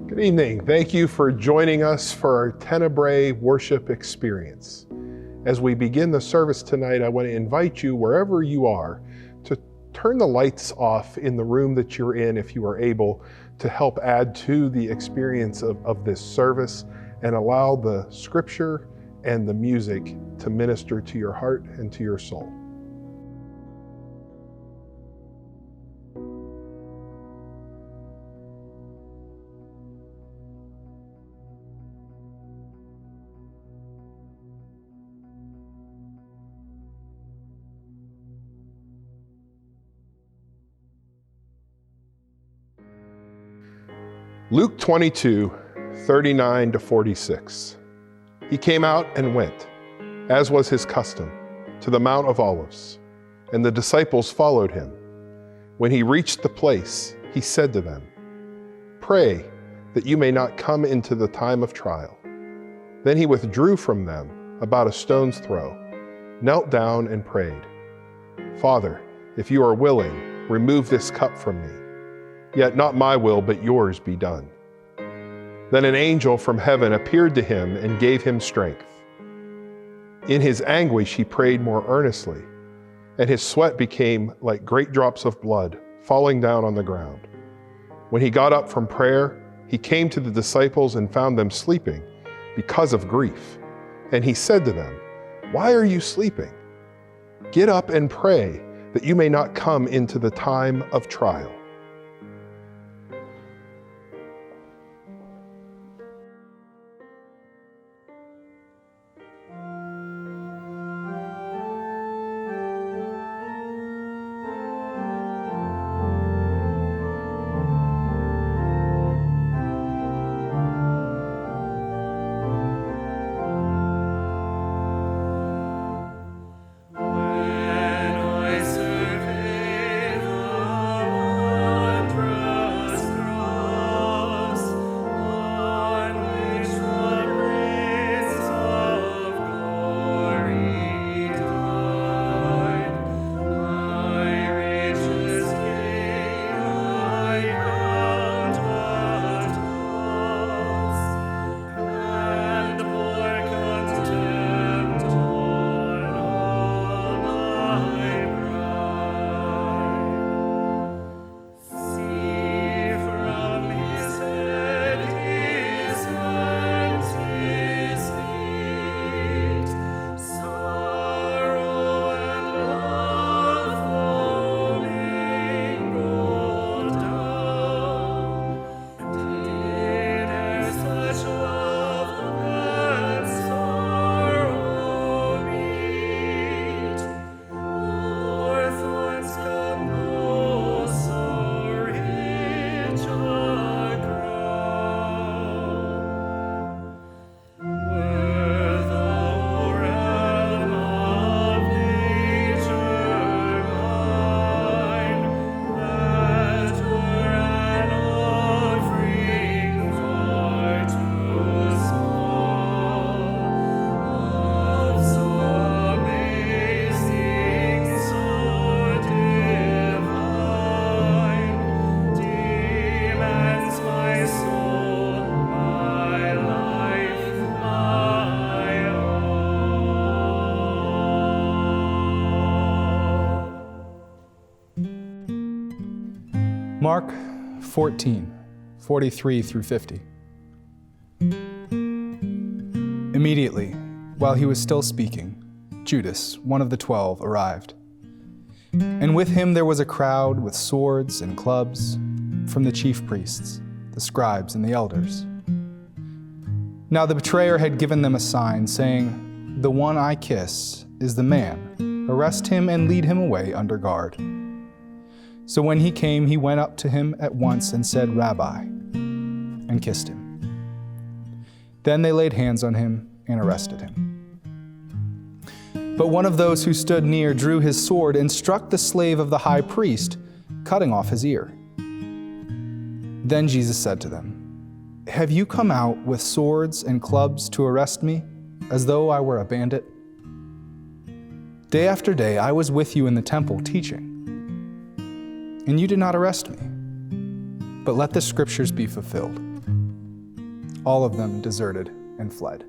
Good evening. Thank you for joining us for our Tenebrae worship experience. As we begin the service tonight, I want to invite you, wherever you are, to turn the lights off in the room that you're in if you are able, to help add to the experience of this service and allow the scripture and the music to minister to your heart and to your soul. Luke 22, 39 to 46. He came out and went, as was his custom, to the Mount of Olives, and the disciples followed him. When he reached the place, he said to them, "Pray that you may not come into the time of trial." Then he withdrew from them about a stone's throw, knelt down and prayed, "Father, if you are willing, remove this cup from me. Yet not my will, but yours be done." Then an angel from heaven appeared to him and gave him strength. In his anguish he prayed more earnestly, and his sweat became like great drops of blood falling down on the ground. When he got up from prayer, he came to the disciples and found them sleeping because of grief. And he said to them, "Why are you sleeping? Get up and pray that you may not come into the time of trial." Mark 14, 43 through 50. Immediately, while he was still speaking, Judas, one of the 12, arrived. And with him there was a crowd with swords and clubs from the chief priests, the scribes, and the elders. Now the betrayer had given them a sign, saying, "The one I kiss is the man. Arrest him and lead him away under guard." So when he came, he went up to him at once and said, "Rabbi," and kissed him. Then they laid hands on him and arrested him. But one of those who stood near drew his sword and struck the slave of the high priest, cutting off his ear. Then Jesus said to them, "Have you come out with swords and clubs to arrest me, as though I were a bandit? Day after day I was with you in the temple teaching, and you did not arrest me. But let the scriptures be fulfilled." all of them deserted and fled.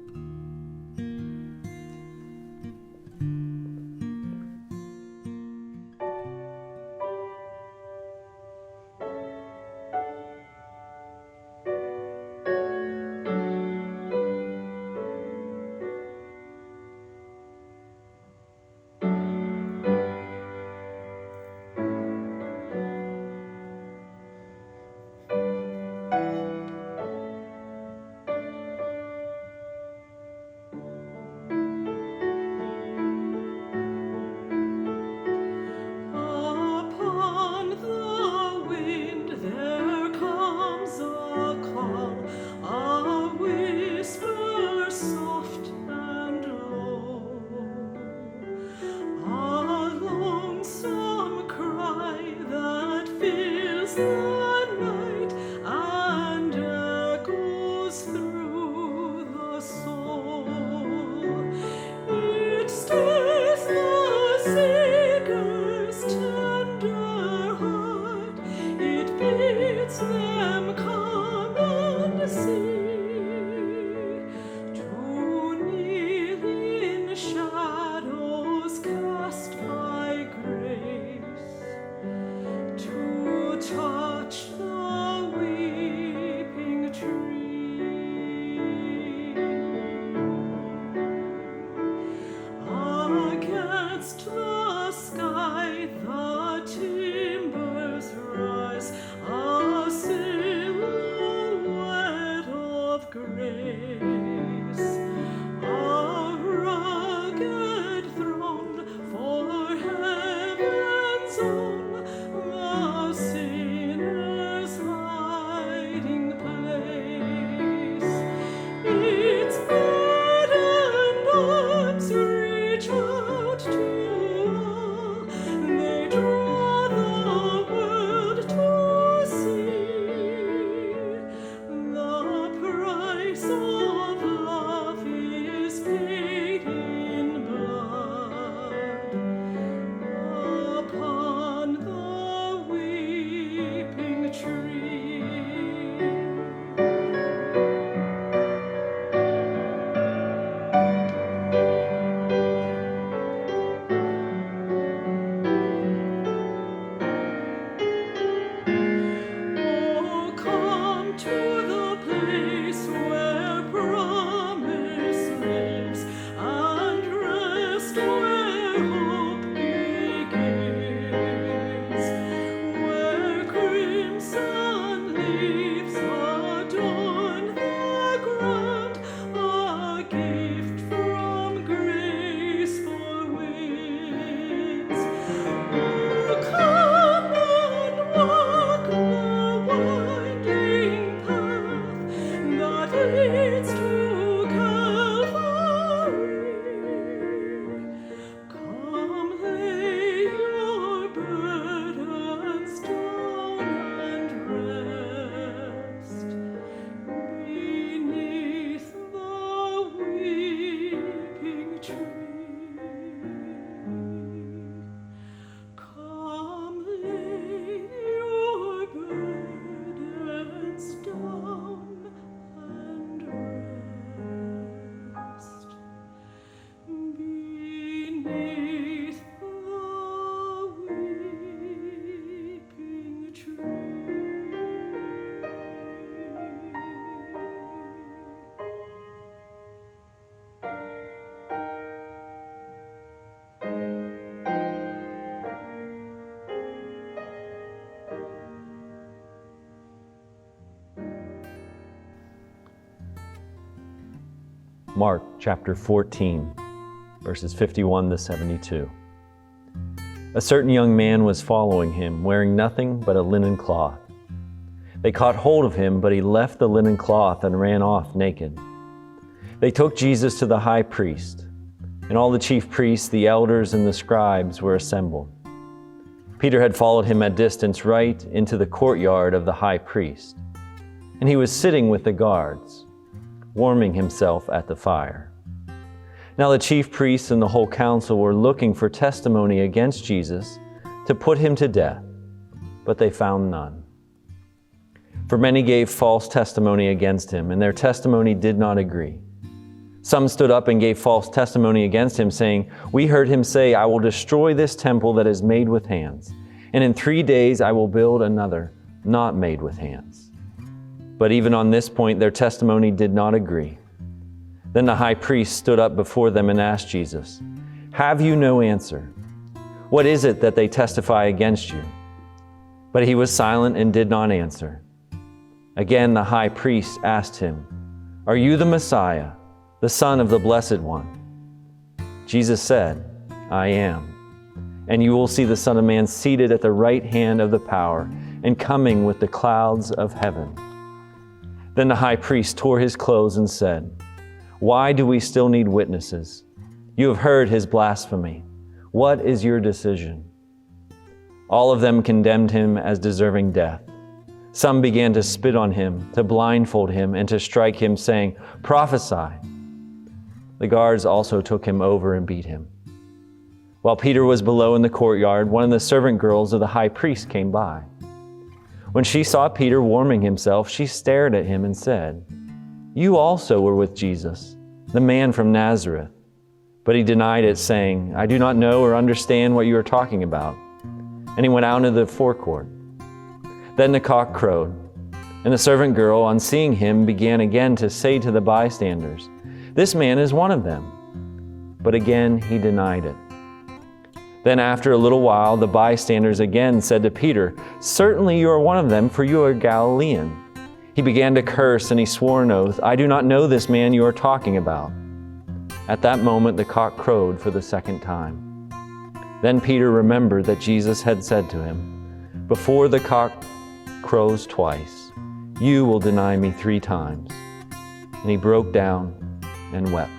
Mark chapter 14, verses 51 to 72. A certain young man was following him, wearing nothing but a linen cloth. They caught hold of him, but he left the linen cloth and ran off naked. They took Jesus to the high priest, and all the chief priests, the elders, and the scribes were assembled. Peter had followed him at distance right into the courtyard of the high priest, and he was sitting with the guards, warming himself at the fire. Now the chief priests and the whole council were looking for testimony against Jesus to put him to death, but they found none. For many gave false testimony against him, and their testimony did not agree. Some stood up and gave false testimony against him, saying, "We heard him say, 'I will destroy this temple that is made with hands, and in 3 days I will build another, not made with hands.' But even on this point their testimony did not agree. Then the high priest stood up before them and asked Jesus, 'Have you no answer? What is it that they testify against you?' But he was silent and did not answer. Again the high priest asked him, 'Are you the Messiah, the Son of the Blessed One?' Jesus said, 'I am. And you will see the Son of Man seated at the right hand of the power and coming with the clouds of heaven.' Then the high priest tore his clothes and said, 'Why do we still need witnesses? You have heard his blasphemy. What is your decision?' All of them condemned him as deserving death. Some began to spit on him, to blindfold him, and to strike him, saying, 'Prophesy.' The guards also took him over and beat him. While Peter was below in the courtyard, one of the servant girls of the high priest came by. When she saw Peter warming himself, she stared at him and said, 'You also were with Jesus, the man from Nazareth.' But he denied it, saying, 'I do not know or understand what you are talking about.' And he went out into the forecourt. Then the cock crowed, and the servant girl, on seeing him, began again to say to the bystanders, 'This man is one of them.' But again he denied it. Then after a little while, the bystanders again said to Peter, 'Certainly you are one of them, for you are Galilean.' He began to curse, and he swore an oath, 'I do not know this man you are talking about.' At that moment the cock crowed for the second time. Then Peter remembered that Jesus had said to him, 'Before the cock crows twice, you will deny me 3 times.' And he broke down and wept.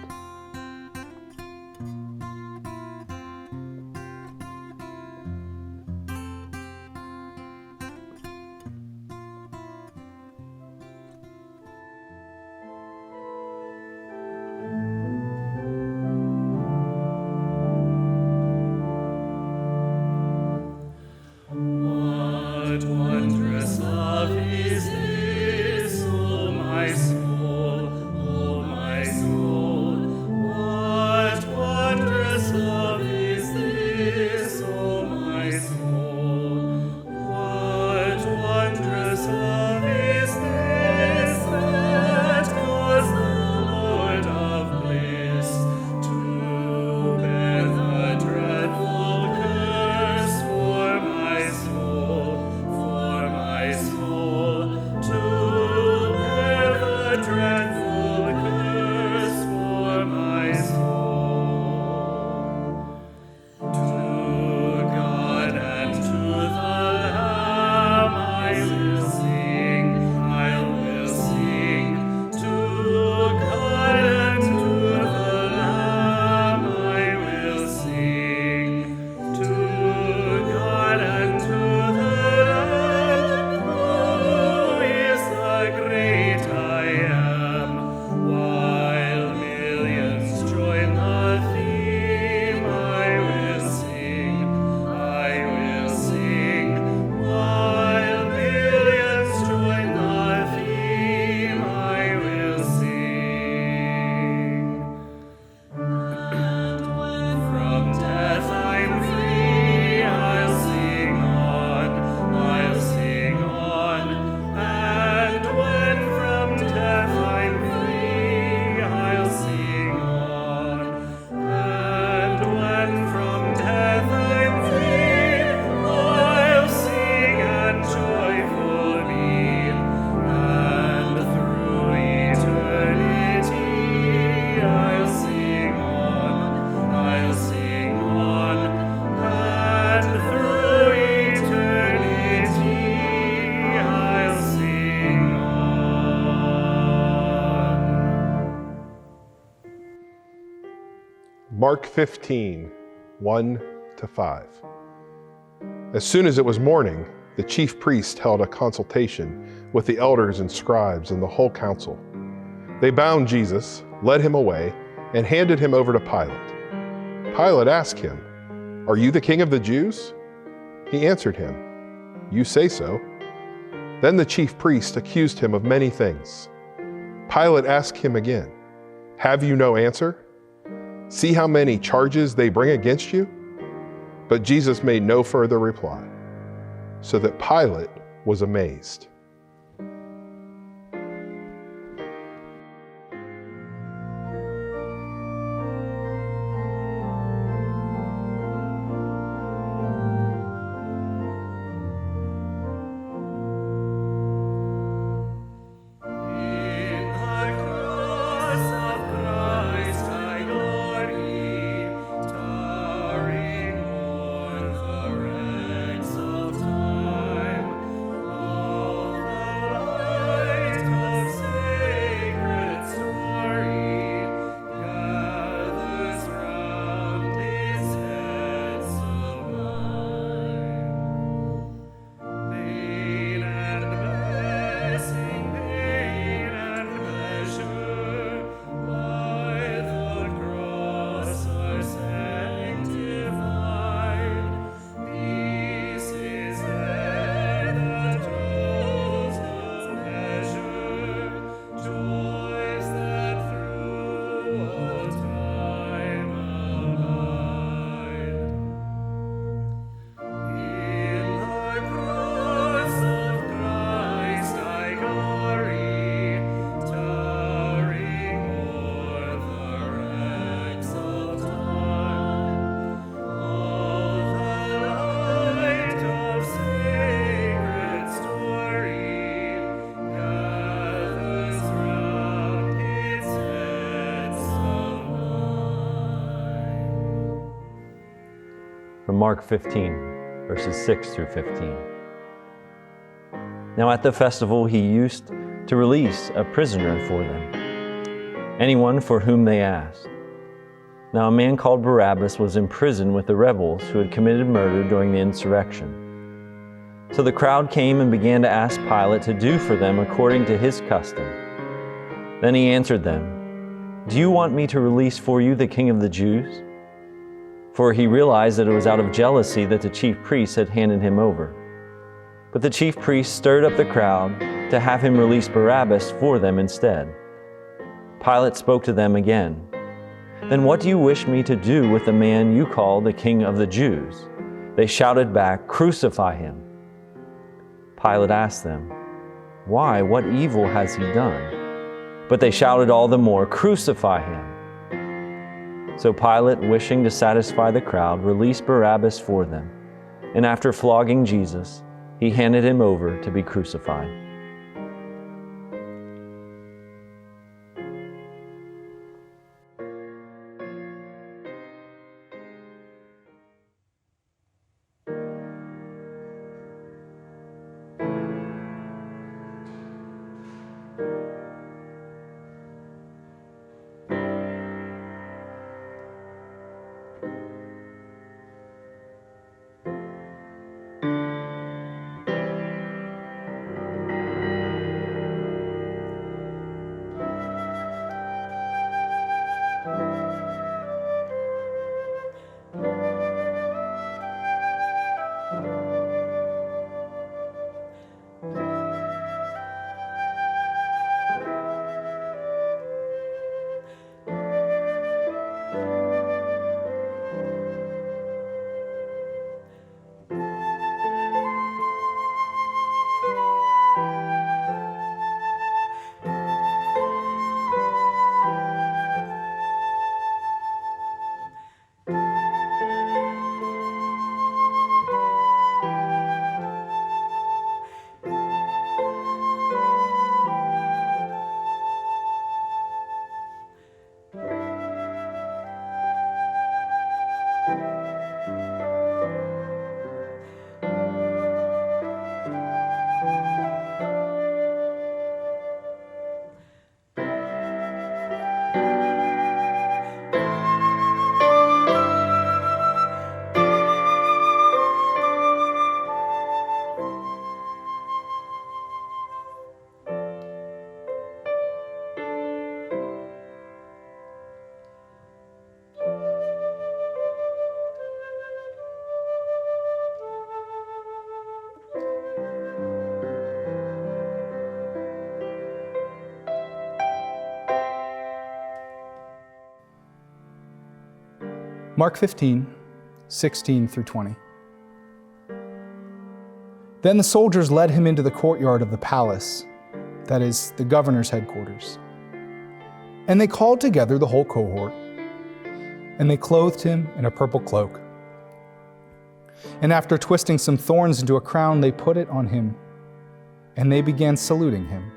Mark 15, 1-5. As soon as it was morning, the chief priest held a consultation with the elders and scribes and the whole council. They bound Jesus, led him away, and handed him over to Pilate. Pilate asked him, "Are you the king of the Jews?" He answered him, "You say so." Then the chief priest accused him of many things. Pilate asked him again, "Have you no answer? See how many charges they bring against you?" But Jesus made no further reply, so that Pilate was amazed. From Mark 15, verses 6 through 15. Now at the festival he used to release a prisoner for them, anyone for whom they asked. Now a man called Barabbas was in prison with the rebels who had committed murder during the insurrection. So the crowd came and began to ask Pilate to do for them according to his custom. Then he answered them, "Do you want me to release for you the King of the Jews?" For he realized that it was out of jealousy that the chief priests had handed him over. But the chief priests stirred up the crowd to have him release Barabbas for them instead. Pilate spoke to them again. "Then what do you wish me to do with the man you call the King of the Jews?" They shouted back, "Crucify him." Pilate asked them, "Why? What evil has he done?" But they shouted all the more, "Crucify him." So Pilate, wishing to satisfy the crowd, released Barabbas for them, and after flogging Jesus, he handed him over to be crucified. Mark 15, 16 through 20. Then the soldiers led him into the courtyard of the palace, that is, the governor's headquarters. And they called together the whole cohort, and they clothed him in a purple cloak. And after twisting some thorns into a crown, they put it on him, and they began saluting him,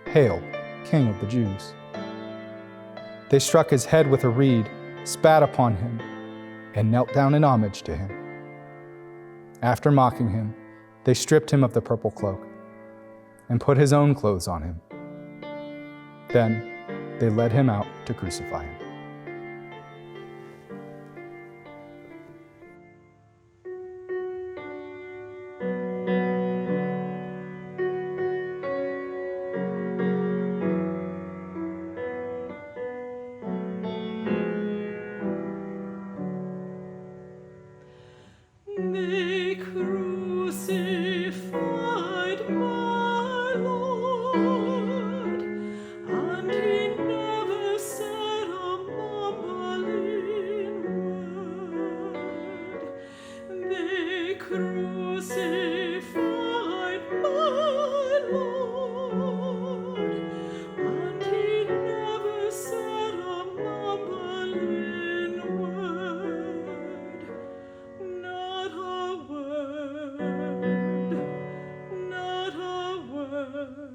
"Hail, King of the Jews." They struck his head with a reed, spat upon him, and knelt down in homage to him. After mocking him, they stripped him of the purple cloak and put his own clothes on him. Then they led him out to crucify him. They crucified my Lord, and he never said a mumbling word. They crucified my Lord, and he never said a mumbling word. Not a word, not a word,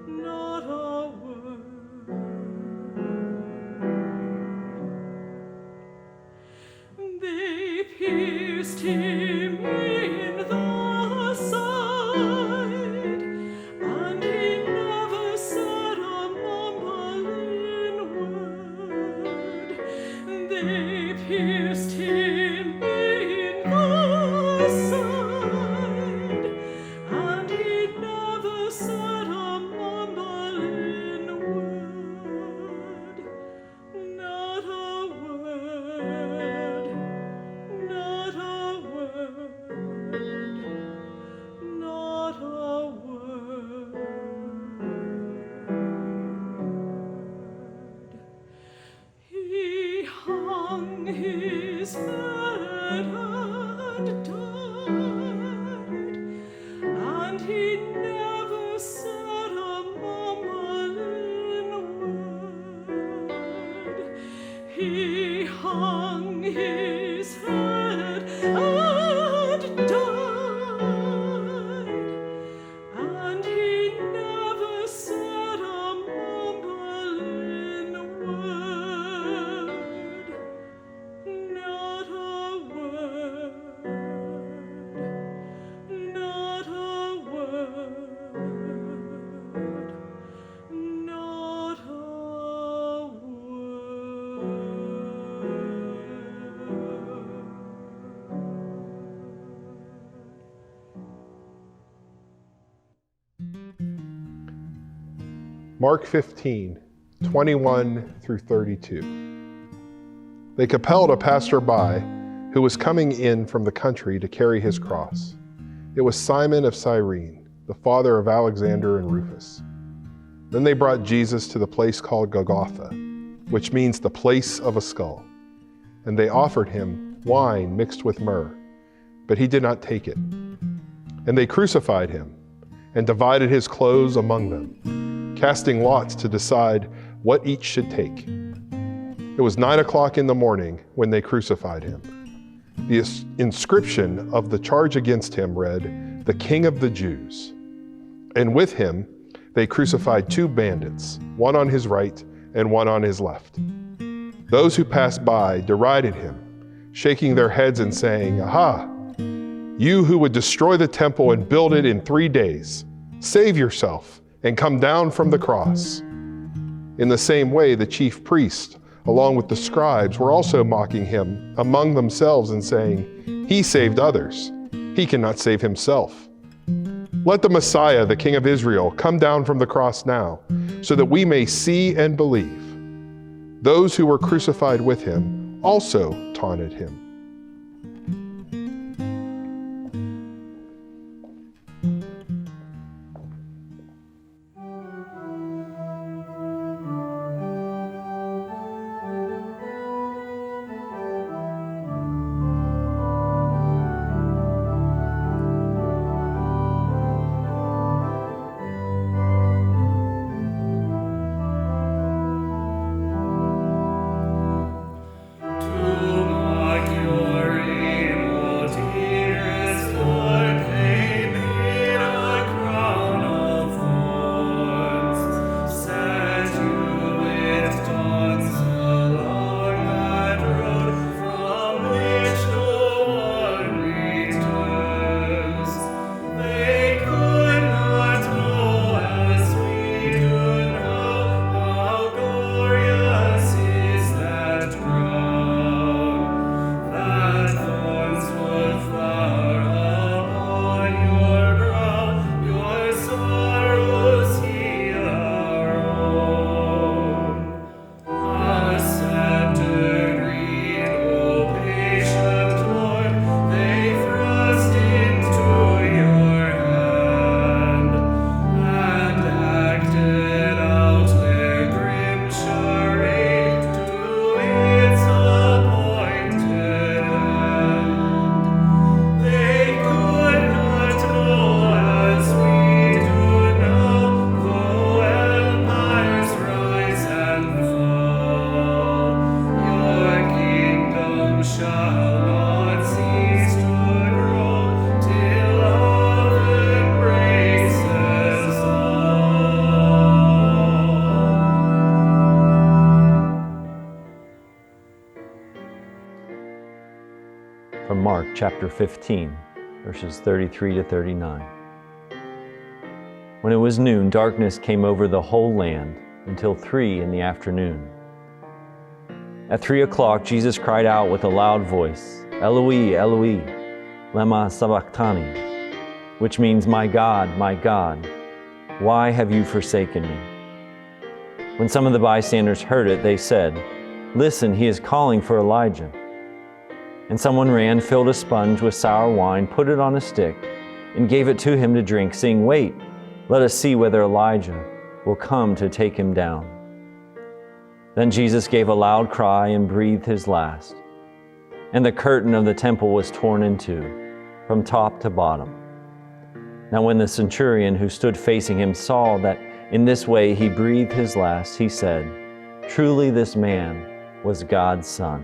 not a word. They pierced him in the side, and he never said a mumbling word. They pierced him in the side, and he never said a mumbling word. Not a word, not a word, not a word. He hung his head and died, and he never said a mumbling word. He hung his head and died, and he never said a mumbling word. Not a word, not a word, not a Mark 15, 21 through 32. They compelled a passerby who was coming in from the country to carry his cross. It was Simon of Cyrene, the father of Alexander and Rufus. Then they brought Jesus to the place called Golgotha, which means the place of a skull. And they offered him wine mixed with myrrh, but he did not take it. And they crucified him and divided his clothes among them, casting lots to decide what each should take. It was 9 o'clock in the morning when they crucified him. The inscription of the charge against him read, "The King of the Jews." And with him they crucified 2 bandits, one on his right and one on his left. Those who passed by derided him, shaking their heads and saying, "Aha! You who would destroy the temple and build it in 3 days, save yourself and come down from the cross." In the same way, the chief priest, along with the scribes, were also mocking him among themselves and saying, "He saved others. He cannot save himself. Let the Messiah, the King of Israel, come down from the cross now, so that we may see and believe." Those who were crucified with him also taunted him. chapter 15, verses 33 to 39. When it was noon, darkness came over the whole land until 3 in the afternoon. At 3 o'clock, Jesus cried out with a loud voice, "Eloi, Eloi, lema sabachthani," which means, my God, why have you forsaken me?" When some of the bystanders heard it, they said, "Listen, he is calling for Elijah." And someone ran, filled a sponge with sour wine, put it on a stick, and gave it to him to drink, saying, "Wait, let us see whether Elijah will come to take him down." Then Jesus gave a loud cry and breathed his last. And the curtain of the temple was torn in two, from top to bottom. Now when the centurion who stood facing him saw that in this way he breathed his last, he said, "Truly this man was God's Son."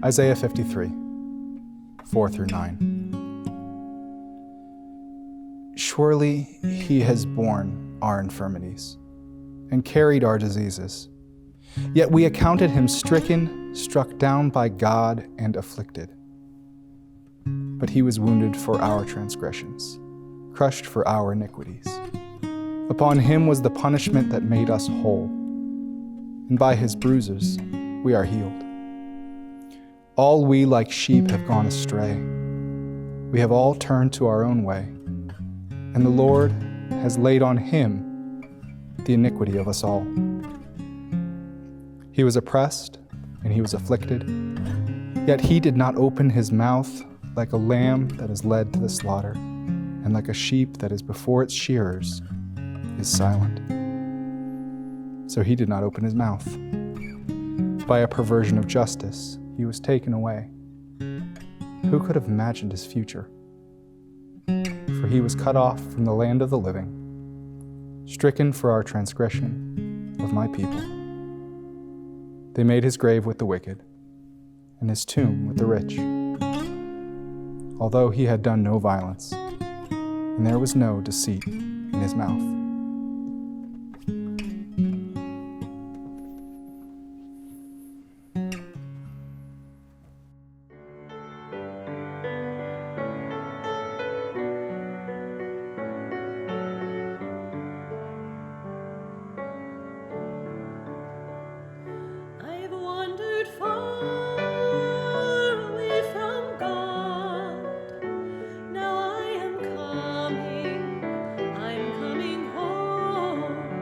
Isaiah 53, 4 through 9. Surely he has borne our infirmities and carried our diseases. Yet we accounted him stricken, struck down by God, and afflicted. But he was wounded for our transgressions, crushed for our iniquities. Upon him was the punishment that made us whole, and by his bruises we are healed. All we like sheep have gone astray. We have all turned to our own way, and the Lord has laid on him the iniquity of us all. He was oppressed and he was afflicted, yet he did not open his mouth. Like a lamb that is led to the slaughter, and like a sheep that is before its shearers is silent, so he did not open his mouth. By a perversion of justice, he was taken away. Who could have imagined his future? For he was cut off from the land of the living, stricken for our transgression of my people. They made his grave with the wicked and his tomb with the rich, although he had done no violence, and there was no deceit in his mouth. I've wandered far away from God. Now I'm coming home.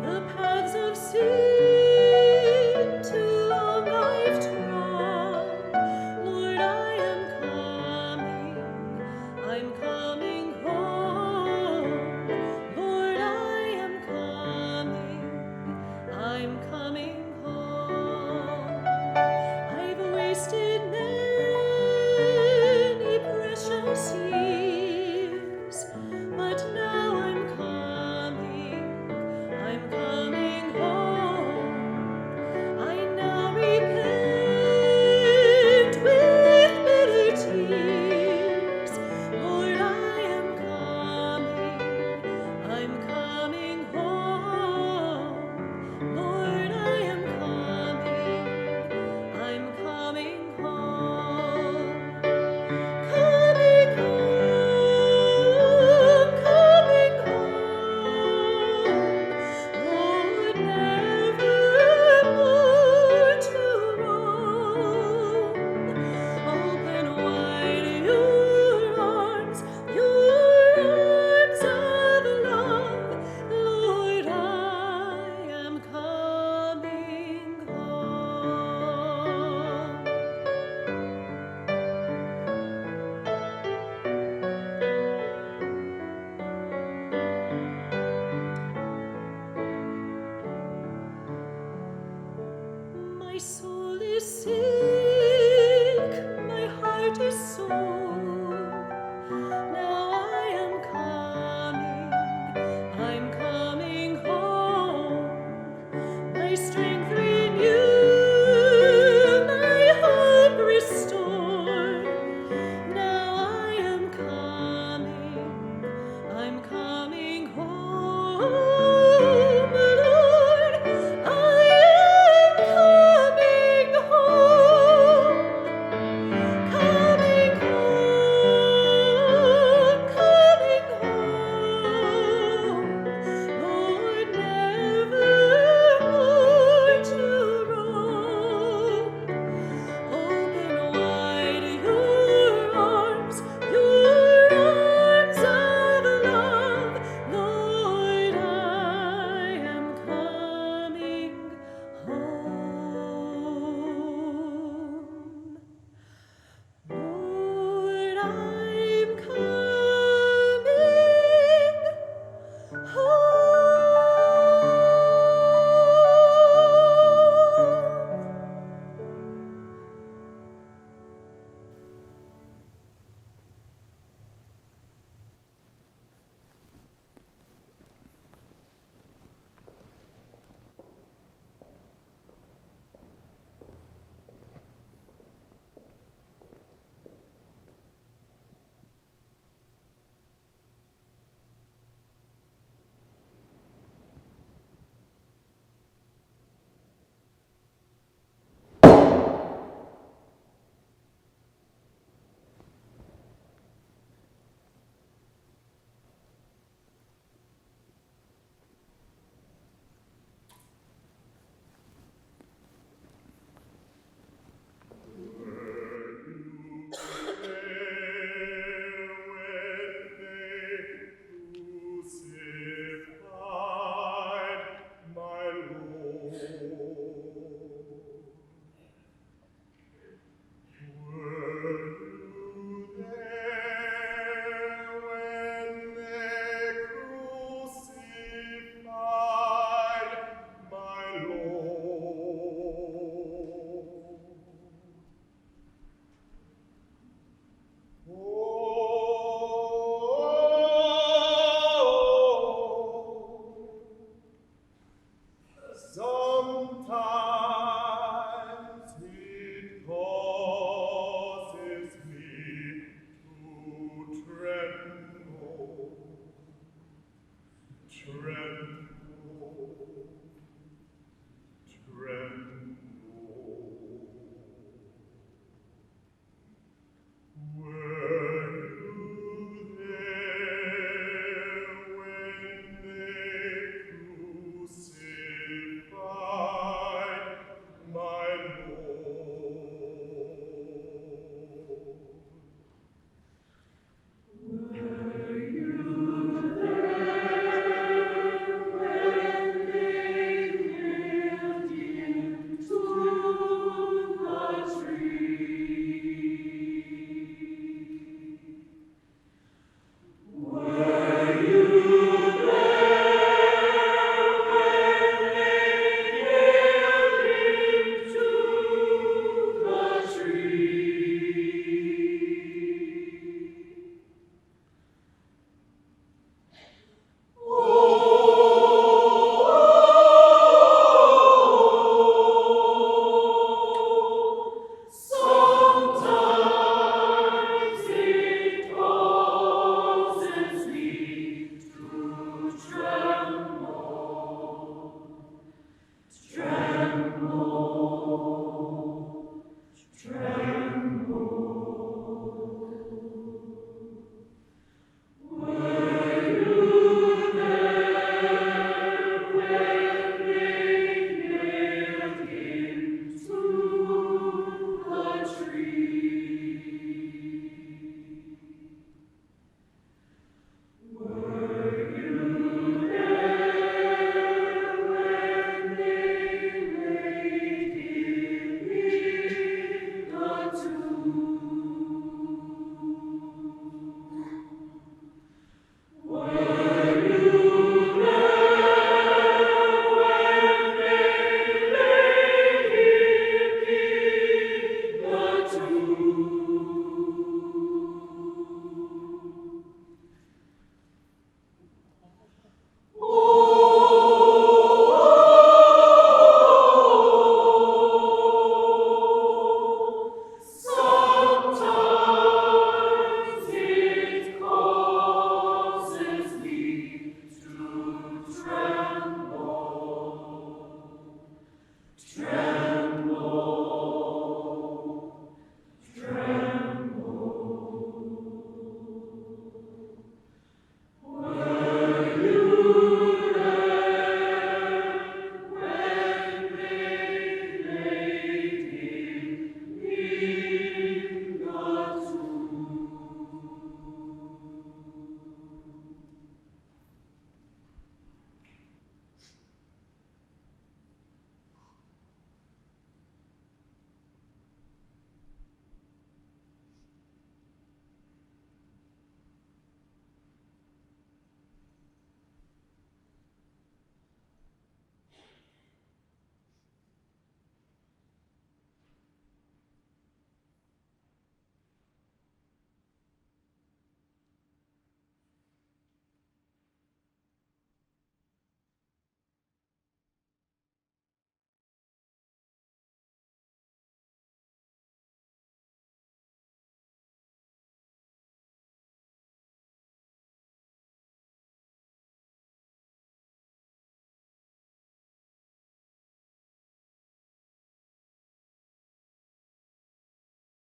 The paths of sin too long I've trod. Lord, I'm coming home. Lord, I'm coming home. I've wasted many precious years, but now I'm coming home. I now repent with bitter tears. Lord, I'm coming home. Lord, I'm coming home. Coming home, coming home. Lord, nevermore to roam. Open wide your arms of love. Lord, I am coming home. My soul is sick, my heart is sore.